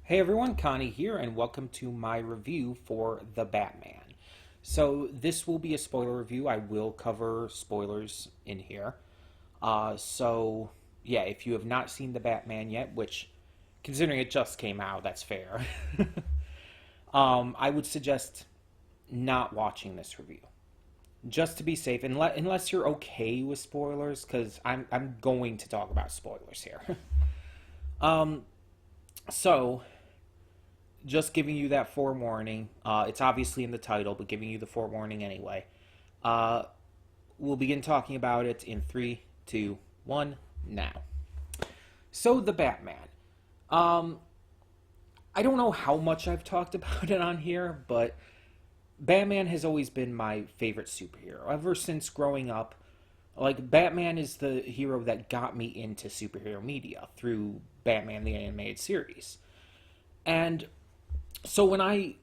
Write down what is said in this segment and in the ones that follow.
Hey everyone, Connie here, and welcome to my review for The Batman. So, this will be a spoiler review. I will cover spoilers in here. Yeah, if you have not seen The Batman yet, which, considering it just came out, that's fair, I would suggest not watching this review. Just to be safe, unless you're okay with spoilers, because I'm going to talk about spoilers here. um, so, just giving you that forewarning. It's obviously in the title, but giving you the forewarning anyway. Uh, we'll begin talking about it in three, two, one, now. So, the Batman. Um, I don't know how much I've talked about it on here, but Batman has always been my favorite superhero. Ever since growing up, like, Batman is the hero that got me into superhero media through Batman the Animated Series. And so when I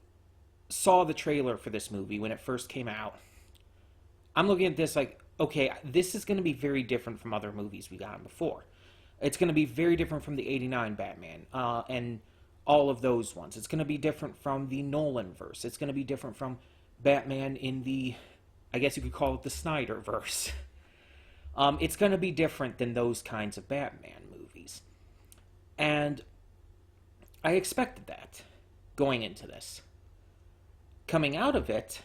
saw the trailer for this movie when it first came out, I'm looking at this like, okay, this is going to be very different from other movies we got before. It's going to be very different from the '89 Batman and all of those ones. It's going to be different from the Nolan verse. It's going to be different from Batman in the, I guess you could call it the Snyder verse. It's going to be different than those kinds of Batman movies. And I expected that going into this. Coming out of it,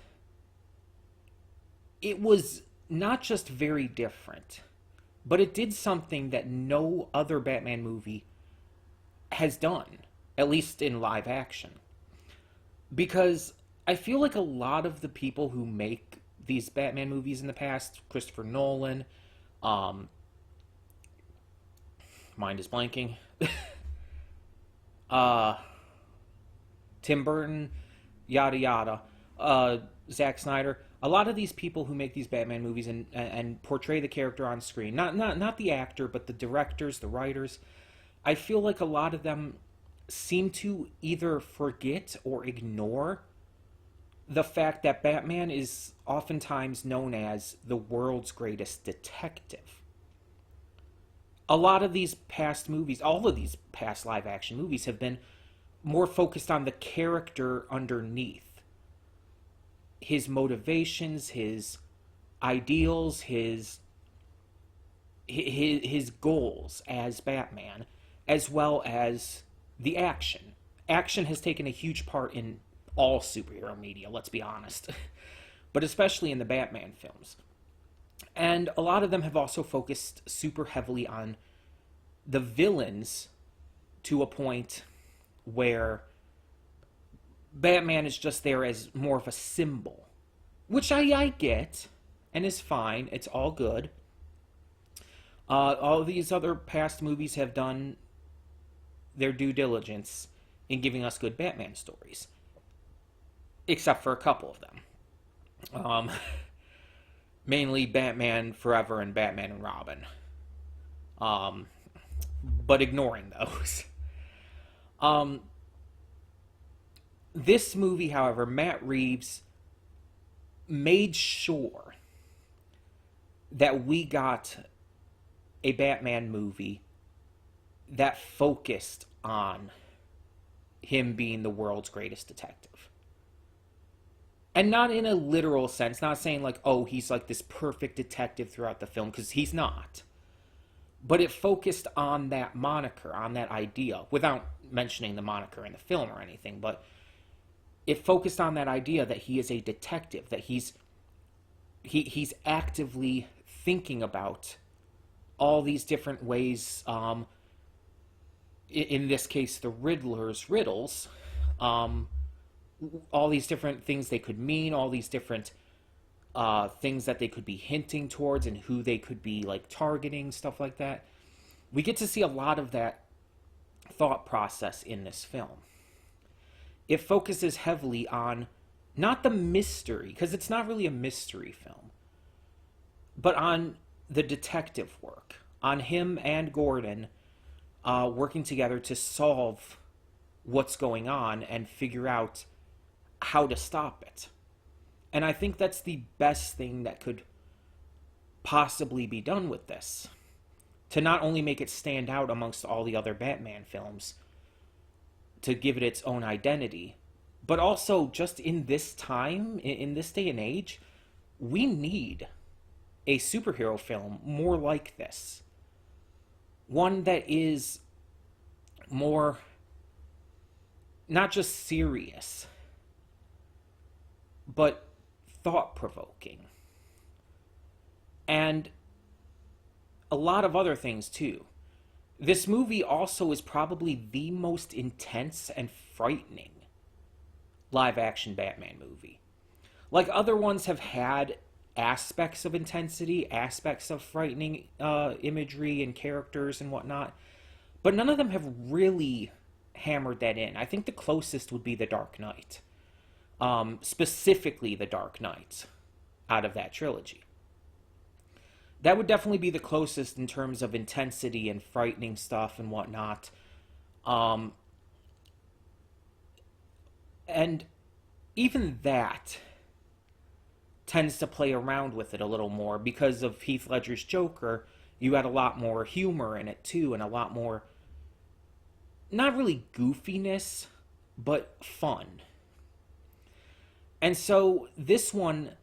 it was not just very different, but it did something that no other Batman movie has done, at least in live action. Because I feel like a lot of the people who make these Batman movies in the past, Christopher Nolan, um, mind is blanking, uh, Tim Burton, yada yada, Zack Snyder. A lot of these people who make these Batman movies and portray the character on screen, not the actor, but the directors, the writers, I feel like a lot of them seem to either forget or ignore the fact that Batman is oftentimes known as the world's greatest detective. A lot of these past movies, all of these past live action movies, have been more focused on the character underneath, his motivations, his ideals, his goals as Batman, as well as the action. Action has taken a huge part in all superhero media, let's be honest, but especially in the Batman films. And a lot of them have also focused super heavily on the villains to a point where Batman is just there as more of a symbol, which I get and is fine. It's all good. All these other past movies have done their due diligence in giving us good Batman stories, except for a couple of them. Mainly Batman Forever and Batman and Robin. But ignoring those. Um, this movie, however, Matt Reeves made sure that we got a Batman movie that focused on him being the world's greatest detective. And not in a literal sense, not saying like, oh, he's like this perfect detective throughout the film, because he's not. But it focused on that moniker, on that idea, without mentioning the moniker in the film or anything, but it focused on that idea that he is a detective, that he's actively thinking about all these different ways, in this case, the Riddler's riddles, all these different things they could mean, all these different things that they could be hinting towards and who they could be like targeting, stuff like that. We get to see a lot of that thought process in this film. It focuses heavily on not the mystery, because it's not really a mystery film, but on the detective work, on him and Gordon working together to solve what's going on and figure out how to stop it. And I think that's the best thing that could possibly be done with this. To not only make it stand out amongst all the other Batman films, to give it its own identity. But also, just in this time, in this day and age, we need a superhero film more like this. One that is more, not just serious, but thought-provoking. And a lot of other things, too. This movie also is probably the most intense and frightening live-action Batman movie. Like, other ones have had aspects of intensity, aspects of frightening imagery and characters and whatnot, but none of them have really hammered that in. I think the closest would be The Dark Knight. Specifically The Dark Knight out of that trilogy. That would definitely be the closest in terms of intensity and frightening stuff and whatnot. And even that tends to play around with it a little more because of Heath Ledger's Joker. You had a lot more humor in it too, and a lot more, not really goofiness, but fun. And so this one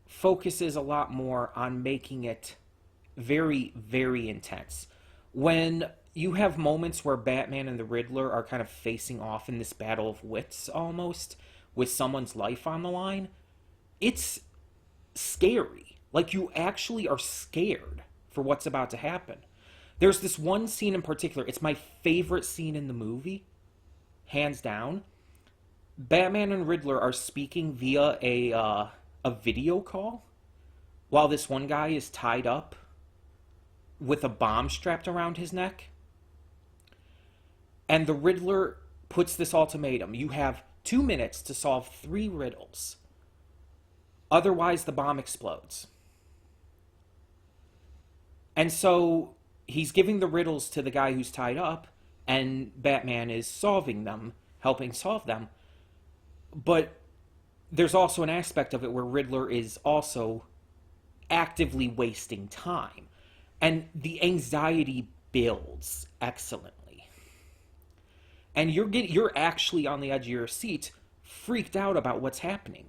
focuses a lot more on making it very, very intense. When you have moments where Batman and the Riddler are kind of facing off in this battle of wits almost, with someone's life on the line, it's scary. Like, you actually are scared for what's about to happen. There's this one scene in particular, it's my favorite scene in the movie, hands down. Batman and Riddler are speaking via a video call while this one guy is tied up with a bomb strapped around his neck. And the Riddler puts this ultimatum. You have 2 minutes to solve 3 riddles. Otherwise, the bomb explodes. And so he's giving the riddles to the guy who's tied up, and Batman is solving them, helping solve them. But there's also an aspect of it where Riddler is also actively wasting time. And the anxiety builds excellently. And you're actually on the edge of your seat, freaked out about what's happening.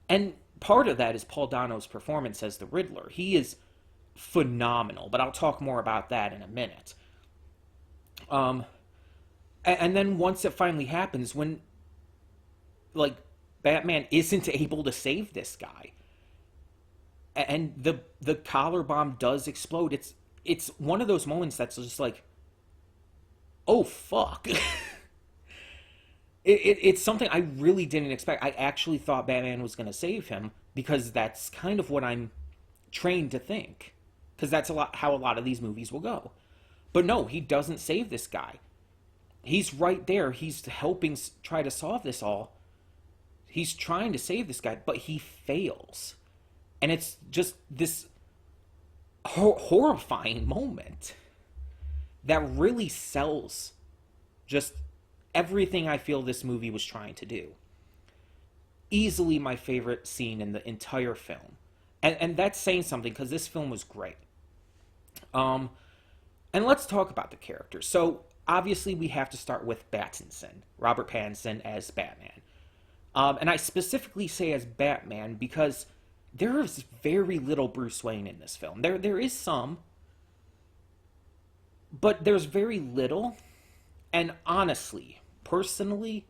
And part of that is Paul Dano's performance as the Riddler. He is phenomenal, but I'll talk more about that in a minute. And then once it finally happens, when, like, Batman isn't able to save this guy, and the collar bomb does explode, it's one of those moments that's just like, oh fuck. It's something I really didn't expect. I actually thought Batman was going to save him, because that's kind of what I'm trained to think, because that's how a lot of these movies will go. But no, he doesn't save this guy. He's right there. He's helping try to solve this all. He's trying to save this guy, but he fails. And it's just this horrifying moment that really sells just everything I feel this movie was trying to do. Easily my favorite scene in the entire film. And that's saying something, because this film was great. And let's talk about the characters. So, obviously we have to start with Pattinson, Robert Pattinson as Batman. And I specifically say as Batman because there is very little Bruce Wayne in this film. There is some, but there's very little. And honestly, personally,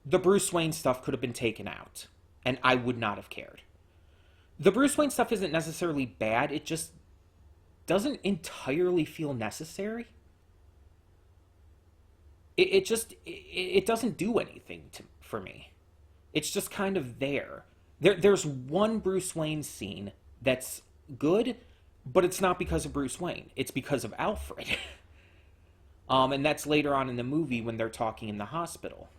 the Bruce Wayne stuff could have been taken out, and I would not have cared. The Bruce Wayne stuff isn't necessarily bad, it just doesn't entirely feel necessary. It doesn't do anything for me. It's just kind of there. There's one Bruce Wayne scene that's good, but it's not because of Bruce Wayne. It's because of Alfred. And that's later on in the movie when they're talking in the hospital.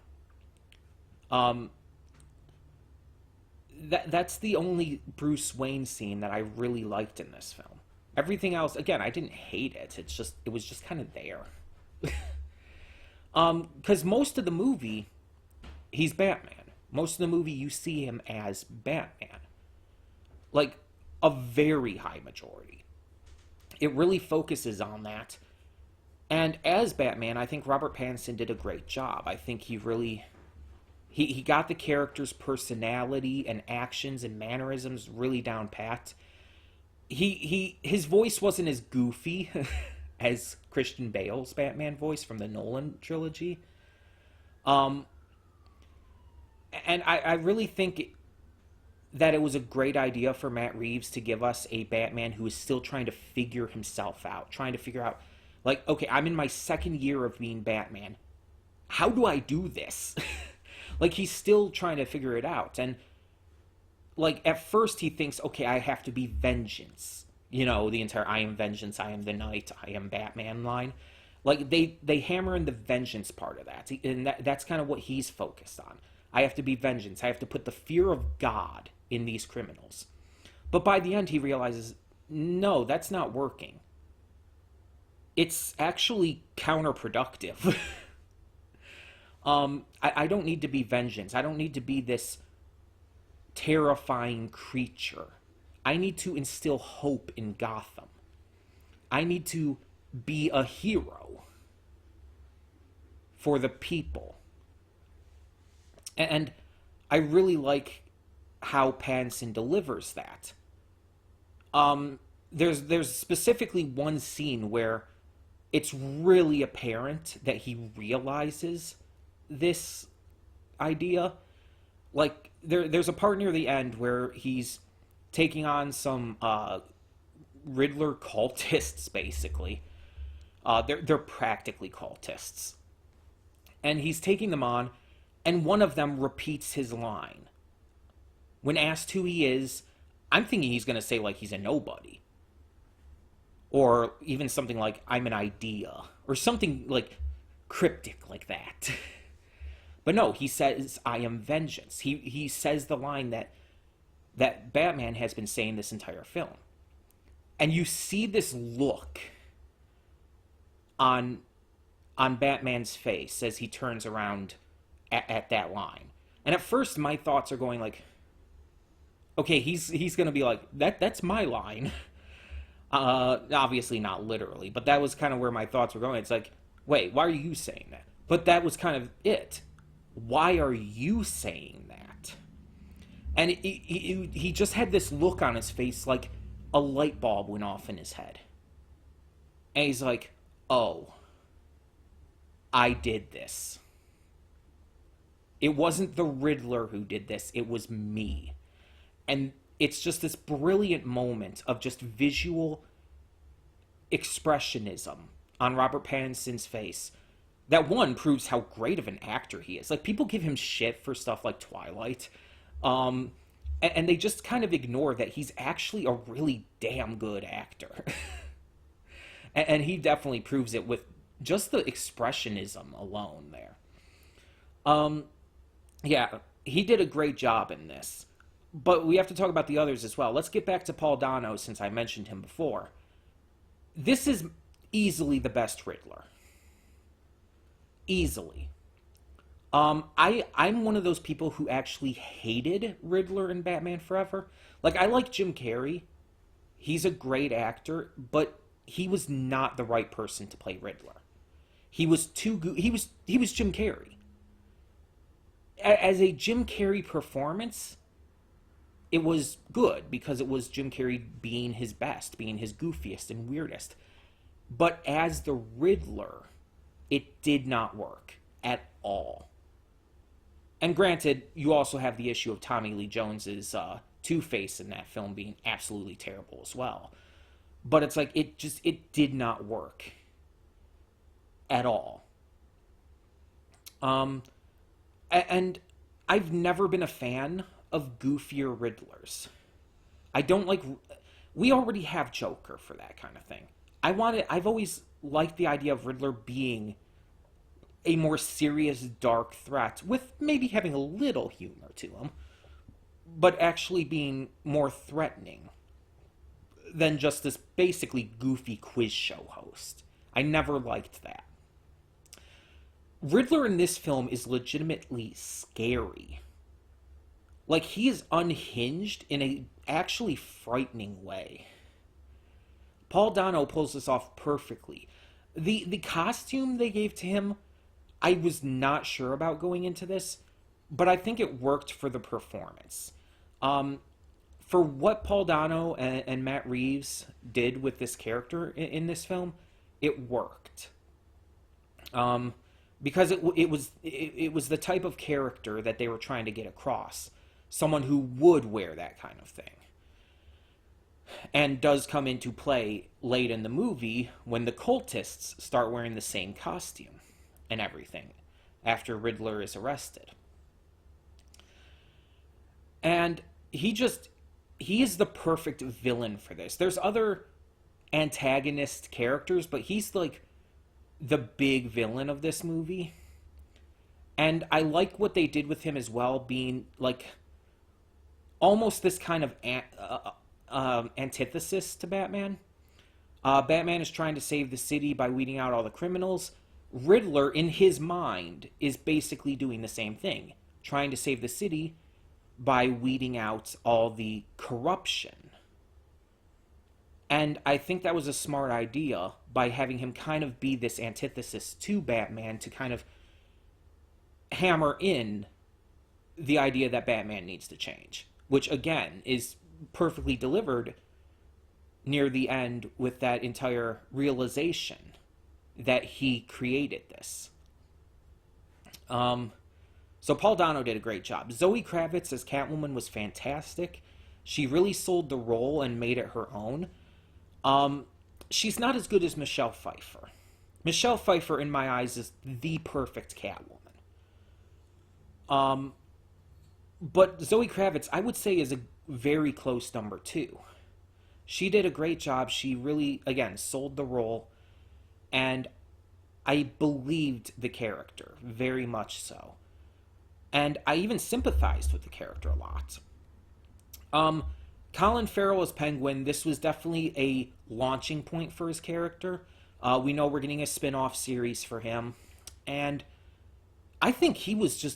That's the only Bruce Wayne scene that I really liked in this film. Everything else, again, I didn't hate it. It was just kind of there. Because most of the movie, he's Batman. Most of the movie, you see him as Batman. Like, a very high majority. It really focuses on that. And as Batman, I think Robert Pattinson did a great job. I think he really he got the character's personality and actions and mannerisms really down pat. His voice wasn't as goofy as Christian Bale's Batman voice from the Nolan trilogy. Um, and I really think that it was a great idea for Matt Reeves to give us a Batman who is still trying to figure himself out, trying to figure out, like, okay, I'm in my second year of being Batman. How do I do this? Like, he's still trying to figure it out. And, like, at first he thinks, okay, I have to be vengeance. You know, the entire I am vengeance, I am the night, I am Batman line. Like, they hammer in the vengeance part of that. And that's kind of what he's focused on. I have to be vengeance. I have to put the fear of God in these criminals. But by the end, he realizes, no, that's not working. It's actually counterproductive. I don't need to be vengeance. I don't need to be this terrifying creature. I need to instill hope in Gotham. I need to be a hero for the people. And I really like how Pattinson delivers that. There's specifically one scene where it's really apparent that he realizes this idea. Like, there's a part near the end where he's taking on some Riddler cultists, basically. They're practically cultists. And he's taking them on, and one of them repeats his line. When asked who he is, I'm thinking he's going to say, like, he's a nobody. Or even something like, I'm an idea. Or something, like, cryptic like that. But no, he says, I am vengeance. He says the line that Batman has been saying this entire film. And you see this look on Batman's face as he turns around at that line. And at first, my thoughts are going like, okay, he's going to be like, that's my line. Obviously not literally, but that was kind of where my thoughts were going. It's like, wait, why are you saying that? But that was kind of it. Why are you saying that? And he just had this look on his face like a light bulb went off in his head. And he's like, oh, I did this. It wasn't the Riddler who did this. It was me. And it's just this brilliant moment of just visual expressionism on Robert Pattinson's face. That one proves how great of an actor he is. Like, people give him shit for stuff like Twilight. And they just kind of ignore that he's actually a really damn good actor. And he definitely proves it with just the expressionism alone there. Yeah, he did a great job in this. But we have to talk about the others as well. Let's get back to Paul Dano, since I mentioned him before. This is easily the best Riddler. Easily. I'm one of those people who actually hated Riddler in Batman Forever. Like, I like Jim Carrey. He's a great actor, but he was not the right person to play Riddler. He was too good. He was Jim Carrey. As a Jim Carrey performance, it was good because it was Jim Carrey being his best, being his goofiest and weirdest. But as the Riddler, it did not work at all. And granted, you also have the issue of Tommy Lee Jones's Two-Face in that film being absolutely terrible as well. But it's like, it did not work at all. And I've never been a fan of goofier Riddlers. I don't like... We already have Joker for that kind of thing. I've always liked the idea of Riddler being a more serious, dark threat, with maybe having a little humor to him, but actually being more threatening than just this basically goofy quiz show host. I never liked that. Riddler in this film is legitimately scary. Like, he is unhinged in a actually frightening way. Paul Dano pulls this off perfectly. The costume they gave to him, I was not sure about going into this, but I think it worked for the performance. Um, for what Paul Dano and Matt Reeves did with this character in this film, it worked. Um, because it was the type of character that they were trying to get across, someone who would wear that kind of thing, and does come into play late in the movie when the cultists start wearing the same costume and everything after Riddler is arrested. And he is the perfect villain for this. There's other antagonist characters, but he's like the big villain of this movie. And I like what they did with him as well, being like almost this kind of antithesis to Batman. Batman is trying to save the city by weeding out all the criminals. Riddler, in his mind, is basically doing the same thing, trying to save the city by weeding out all the corruption. And I think that was a smart idea by having him kind of be this antithesis to Batman to kind of hammer in the idea that Batman needs to change, which again is perfectly delivered near the end with that entire realization that he created this. So Paul Dano did a great job. Zoe Kravitz as Catwoman was fantastic. She really sold the role and made it her own. She's not as good as Michelle Pfeiffer. Michelle Pfeiffer, in my eyes, is the perfect Catwoman. But Zoe Kravitz, I would say, is a very close number two. She did a great job. She really, again, sold the role. And I believed the character, very much so. And I even sympathized with the character a lot. Colin Farrell as Penguin, this was definitely a launching point for his character. We know we're getting a spin-off series for him. And I think he was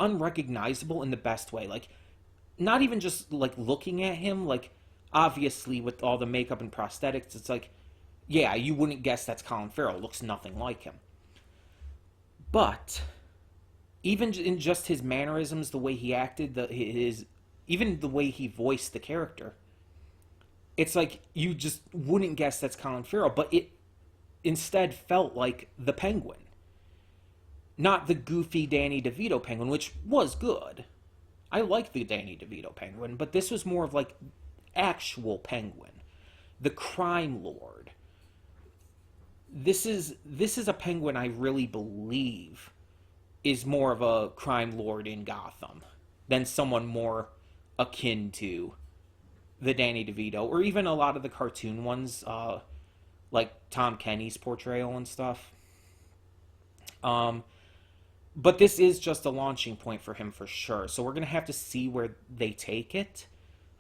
unrecognizable in the best way. Like, not even just, like, looking at him, like, obviously with all the makeup and prosthetics, it's like, yeah, you wouldn't guess that's Colin Farrell. Looks nothing like him. But even in just his mannerisms, the way he acted, even the way he voiced the character, it's like you just wouldn't guess that's Colin Farrell, but it instead felt like the Penguin. Not the goofy Danny DeVito Penguin, which was good. I like the Danny DeVito Penguin, but this was more of like actual Penguin. The crime lord. This is a Penguin I really believe is more of a crime lord in Gotham than someone more akin to the Danny DeVito, or even a lot of the cartoon ones, like Tom Kenny's portrayal and stuff. But this is just a launching point for him for sure. So we're going to have to see where they take it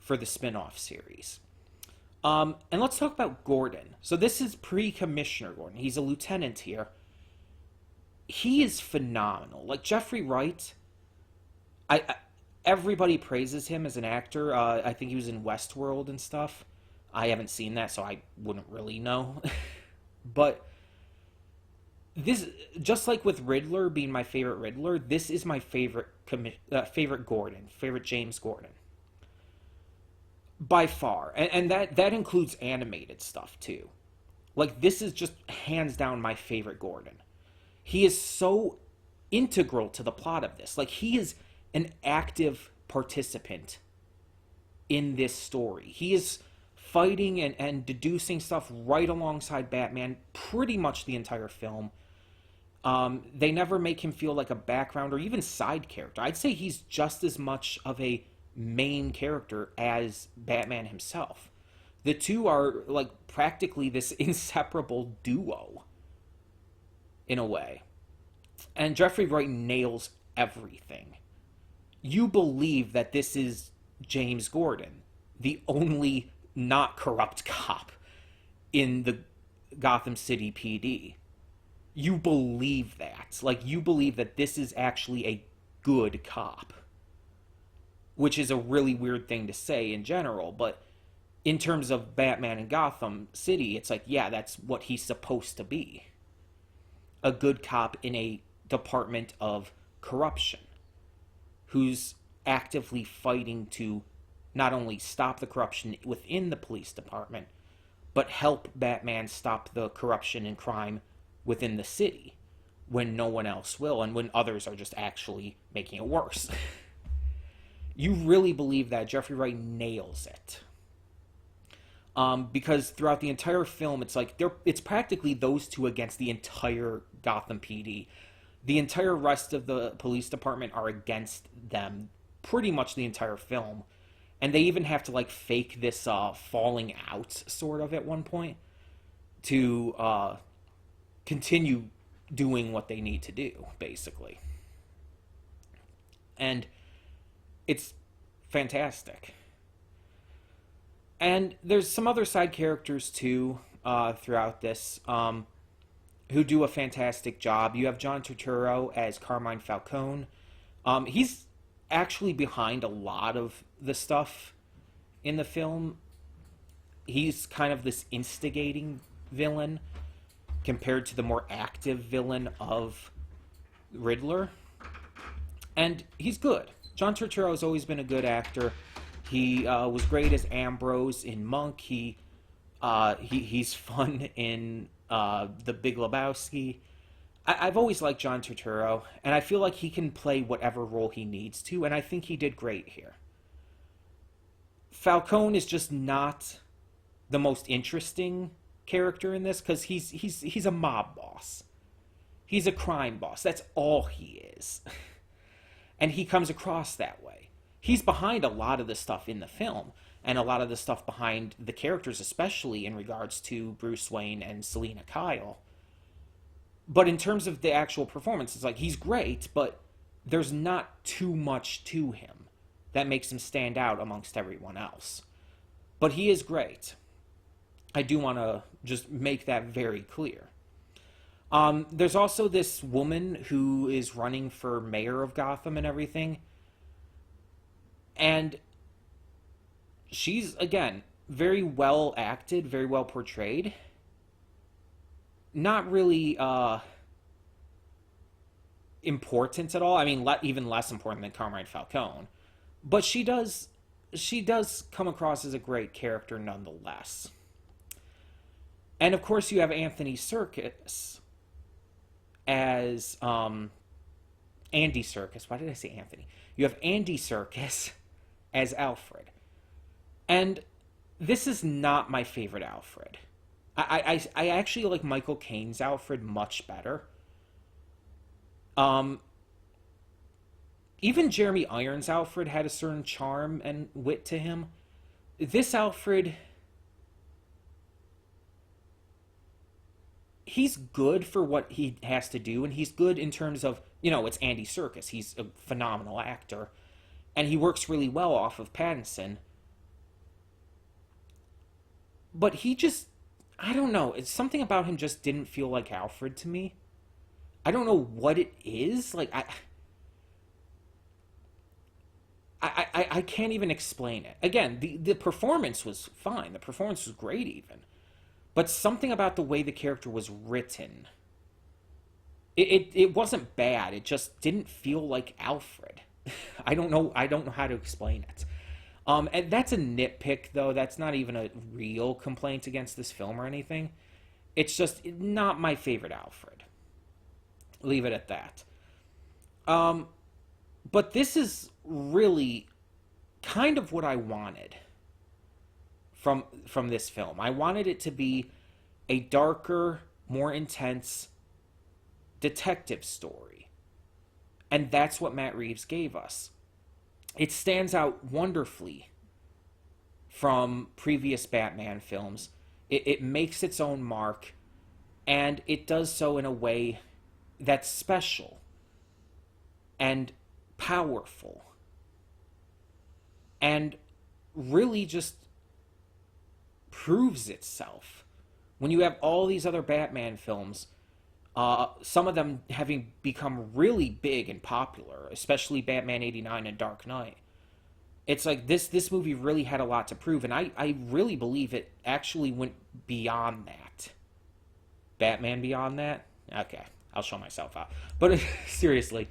for the spin-off series. And let's talk about Gordon. So this is pre-Commissioner Gordon. He's a lieutenant here. He is phenomenal. Like Jeffrey Wright, everybody praises him as an actor. I think he was in Westworld and stuff. I haven't seen that, so I wouldn't really know. But this, just like with Riddler being my favorite Riddler, this is my favorite Gordon, favorite James Gordon. By far. And that includes animated stuff, too. Like, this is just hands down my favorite Gordon. He is so integral to the plot of this. Like, he is an active participant in this story. He is fighting and deducing stuff right alongside Batman pretty much the entire film. They never make him feel like a background or even side character. I'd say he's just as much of a main character as Batman himself. The two are like practically this inseparable duo in a way. And Jeffrey Wright nails everything. You believe that this is James Gordon, the only not corrupt cop in the Gotham City PD. You believe that. Like, you believe that this is actually a good cop. Which is a really weird thing to say in general, but in terms of Batman in Gotham City, it's like, yeah, that's what he's supposed to be. A good cop in a department of corruption who's actively fighting to not only stop the corruption within the police department, but help Batman stop the corruption and crime within the city when no one else will and when others are just actually making it worse. You really believe that. Jeffrey Wright nails it. Because throughout the entire film, it's like it's practically those two against the entire Gotham PD. The entire rest of the police department are against them pretty much the entire film. And they even have to like fake this falling out sort of at one point to continue doing what they need to do, basically. And it's fantastic. And there's some other side characters too throughout this who do a fantastic job. You have John Turturro as Carmine Falcone. He's actually behind a lot of the stuff in the film. He's kind of this instigating villain compared to the more active villain of Riddler. And he's good. John Turturro has always been a good actor. He was great as Ambrose in Monk. He's fun in The Big Lebowski. I've always liked John Turturro, and I feel like he can play whatever role he needs to, and I think he did great here. Falcone is just not the most interesting character in this because he's a mob boss. He's a crime boss. That's all he is. And he comes across that way. He's behind a lot of the stuff in the film, and a lot of the stuff behind the characters, especially in regards to Bruce Wayne and Selina Kyle. But in terms of the actual performance, it's like he's great, but there's not too much to him that makes him stand out amongst everyone else. But he is great. I do want to just make that very clear. There's also this woman who is running for mayor of Gotham and everything. And she's, again, very well acted, very well portrayed. Not really important at all. I mean, even less important than Carmine Falcone. But she does come across as a great character nonetheless. And of course, you have Anthony Serkis as Andy Serkis. Why did I say Anthony? You have Andy Serkis as Alfred. And this is not my favorite Alfred. I actually like Michael Caine's Alfred much better. Even Jeremy Irons' Alfred had a certain charm and wit to him. This Alfred, he's good for what he has to do, and he's good in terms of, it's Andy Serkis. He's a phenomenal actor, and he works really well off of Pattinson. But he just, I don't know, it's something about him just didn't feel like Alfred to me. I don't know what it is. Like, I can't even explain it. Again, the performance was fine. The performance was great even. But something about the way the character was written, it wasn't bad. It just didn't feel like Alfred. I don't know how to explain it. And that's a nitpick, though. That's not even a real complaint against this film or anything. It's just not my favorite Alfred. Leave it at that. But this is really kind of what I wanted from this film. I wanted it to be a darker, more intense detective story. And that's what Matt Reeves gave us. It stands out wonderfully from previous Batman films. It makes its own mark, and it does so in a way that's special and powerful and really just proves itself. When you have all these other Batman films, some of them having become really big and popular, especially Batman '89 and Dark Knight, It's like this movie really had a lot to prove, and I really believe it actually went beyond that. Batman Beyond that? Okay, I'll show myself out. But seriously,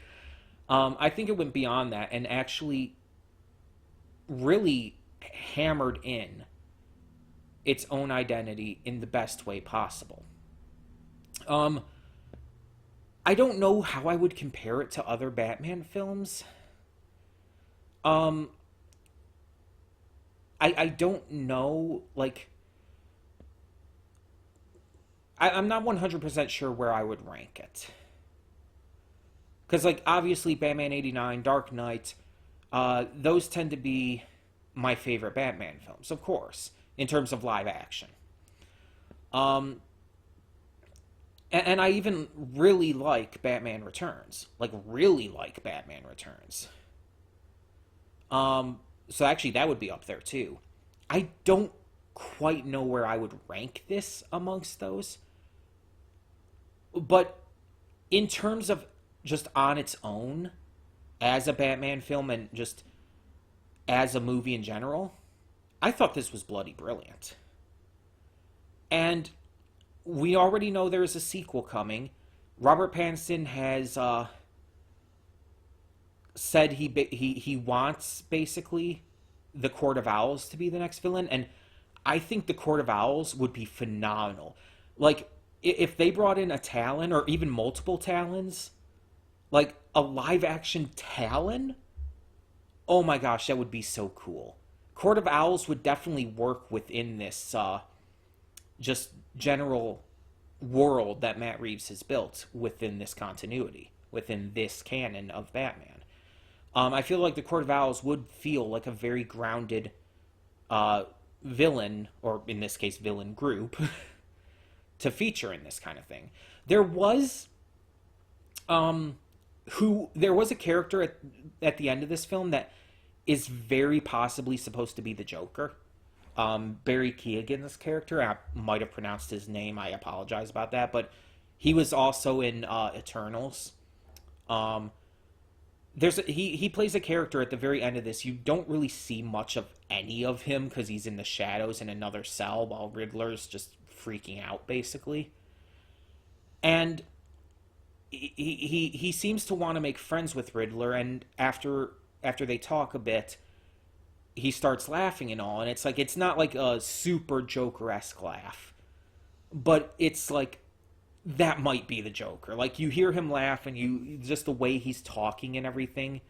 I think it went beyond that and actually really hammered in its own identity in the best way possible. Um, I don't know how I would compare it to other Batman films. Um, I don't know, like, I'm not 100% sure where I would rank it. Because, like, obviously, Batman 89, Dark Knight, those tend to be my favorite Batman films, of course, in terms of live action. Um, and I even really like Batman Returns. Like, really like Batman Returns. So actually, that would be up there, too. I don't quite know where I would rank this amongst those. But in terms of just on its own, as a Batman film and just as a movie in general, I thought this was bloody brilliant. And we already know there is a sequel coming. Robert Pattinson has said he wants basically the Court of Owls to be the next villain, and I think the Court of Owls would be phenomenal. Like if they brought in a Talon or even multiple Talons, like a live action Talon, oh my gosh, that would be so cool. Court of Owls would definitely work within this just general world that Matt Reeves has built within this continuity, within this canon of Batman. I feel like the Court of Owls would feel like a very grounded villain, or in this case, villain group, to feature in this kind of thing. There was there was a character at the end of this film that is very possibly supposed to be the Joker. Barry Keoghan's character, I might have pronounced his name, I apologize about that, but he was also in Eternals. Um, he plays a character at the very end of this. You don't really see much of any of him because he's in the shadows in another cell while Riddler's just freaking out, basically. And he seems to want to make friends with Riddler, and after they talk a bit, he starts laughing and all, and it's like it's not like a super Joker-esque laugh, but it's like that might be the Joker. Like you hear him laugh, and you just the way he's talking and everything,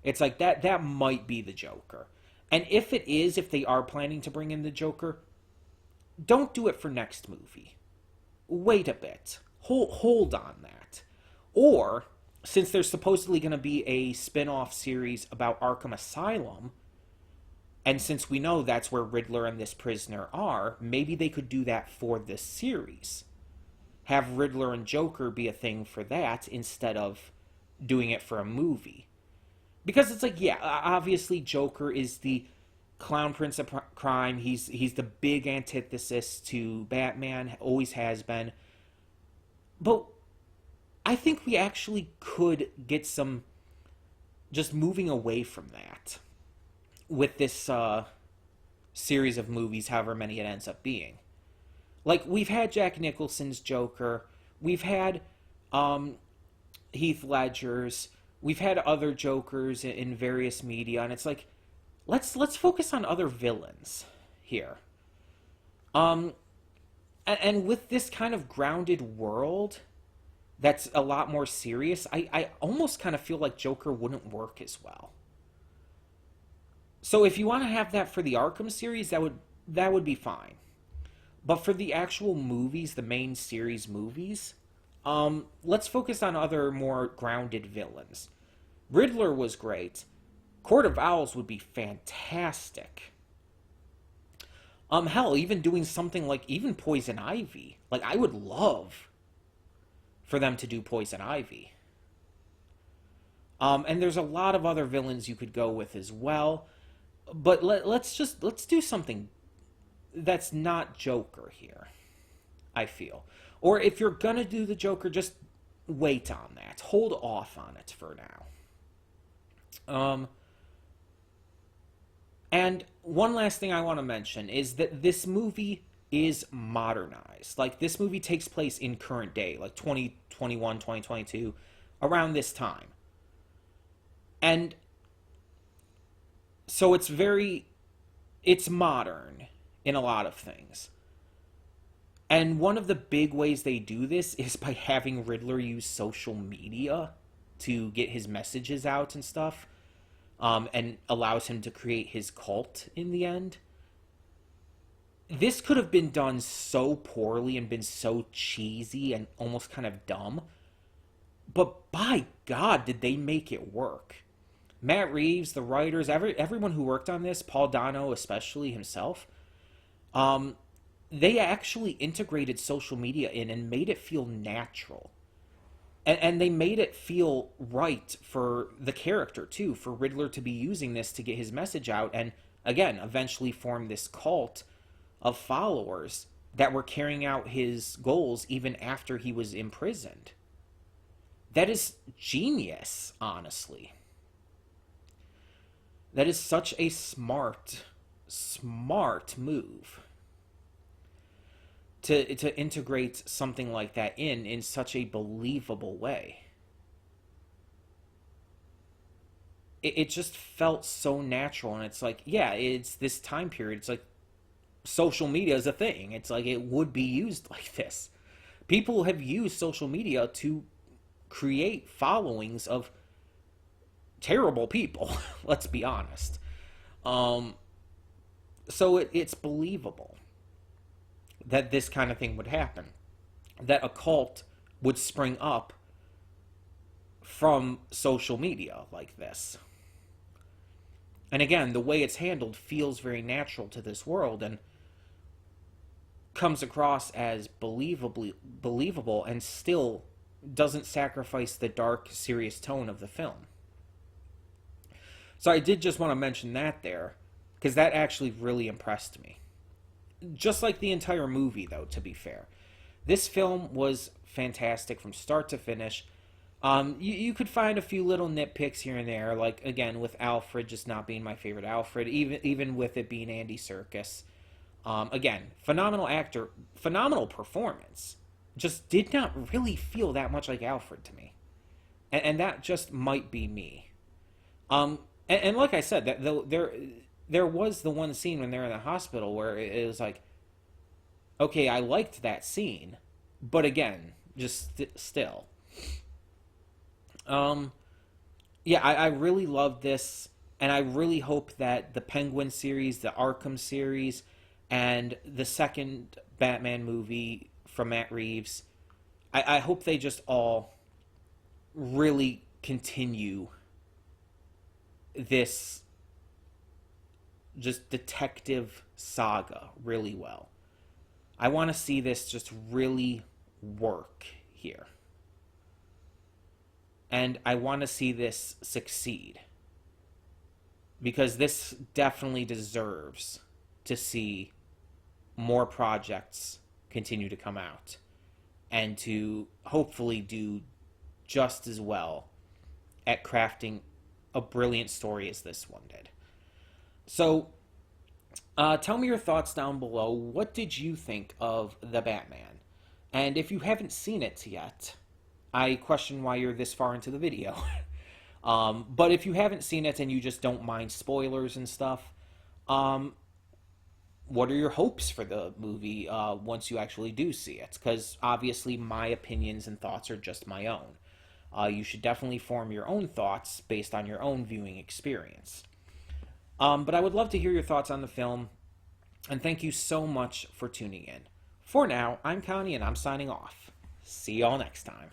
it's like that might be the Joker. And if it is, if they are planning to bring in the Joker, don't do it for next movie. Wait a bit. Hold on that. Or, since there's supposedly going to be a spin-off series about Arkham Asylum, and since we know that's where Riddler and this prisoner are, maybe they could do that for this series. Have Riddler and Joker be a thing for that instead of doing it for a movie. Because it's like, yeah, obviously Joker is the clown prince of crime. He's the big antithesis to Batman, always has been. But I think we actually could get some just moving away from that with this series of movies, however many it ends up being. Like, we've had Jack Nicholson's Joker, we've had Heath Ledger's, we've had other Jokers in various media, and it's like, let's focus on other villains here. And with this kind of grounded world that's a lot more serious, I almost kind of feel like Joker wouldn't work as well. So if you want to have that for the Arkham series, that would be fine. But for the actual movies, the main series movies, let's focus on other more grounded villains. Riddler was great. Court of Owls would be fantastic. Hell, even doing something like even Poison Ivy. Like, I would love for them to do Poison Ivy. And there's a lot of other villains you could go with as well. But let's do something that's not Joker here, I feel. Or if you're gonna do the Joker, just wait on that. Hold off on it for now. And one last thing I want to mention is that this movie is modernized. Like, this movie takes place in current day, like 2021, 2022, around this time. And so it's modern in a lot of things. And one of the big ways they do this is by having Riddler use social media to get his messages out and stuff, and allows him to create his cult in the end. This could have been done so poorly and been so cheesy and almost kind of dumb, but by God, did they make it work. Matt Reeves, the writers, everyone who worked on this, Paul Dano especially himself, they actually integrated social media in and made it feel natural. And they made it feel right for the character, too, for Riddler to be using this to get his message out and, again, eventually form this cult of followers that were carrying out his goals even after he was imprisoned. That is genius, honestly. That is such a smart move to integrate something like that in such a believable way. It just felt so natural, and it's like, yeah, it's this time period. It's like social media is a thing. It's like it would be used like this. People have used social media to create followings of terrible people. Let's be honest. So it's believable that this kind of thing would happen, that a cult would spring up from social media like this. And again, the way it's handled feels very natural to this world and comes across as believable and still doesn't sacrifice the dark, serious tone of the film. So I did just want to mention that there, because that actually really impressed me. Just like the entire movie, though, to be fair. This film was fantastic from start to finish. You could find a few little nitpicks here and there, like, again, with Alfred just not being my favorite Alfred, even with it being Andy Serkis. Again, phenomenal actor, phenomenal performance. Just did not really feel that much like Alfred to me. And that just might be me. And like I said, that there was the one scene when they're in the hospital where it was like, okay, I liked that scene, but again, just still. Yeah, I really love this, and I really hope that the Penguin series, the Arkham series, and the second Batman movie from Matt Reeves, I hope they just all really continue this just detective saga really well. I want to see this just really work here. And I want to see this succeed. Because this definitely deserves to see more projects continue to come out. And to hopefully do just as well at crafting a brilliant story as this one did. So, tell me your thoughts down below. What did you think of The Batman? And if you haven't seen it yet, I question why you're this far into the video. But if you haven't seen it and you just don't mind spoilers and stuff, what are your hopes for the movie once you actually do see it? Because obviously my opinions and thoughts are just my own. You should definitely form your own thoughts based on your own viewing experience. But I would love to hear your thoughts on the film, and thank you so much for tuning in. For now, I'm Connie, and I'm signing off. See y'all next time.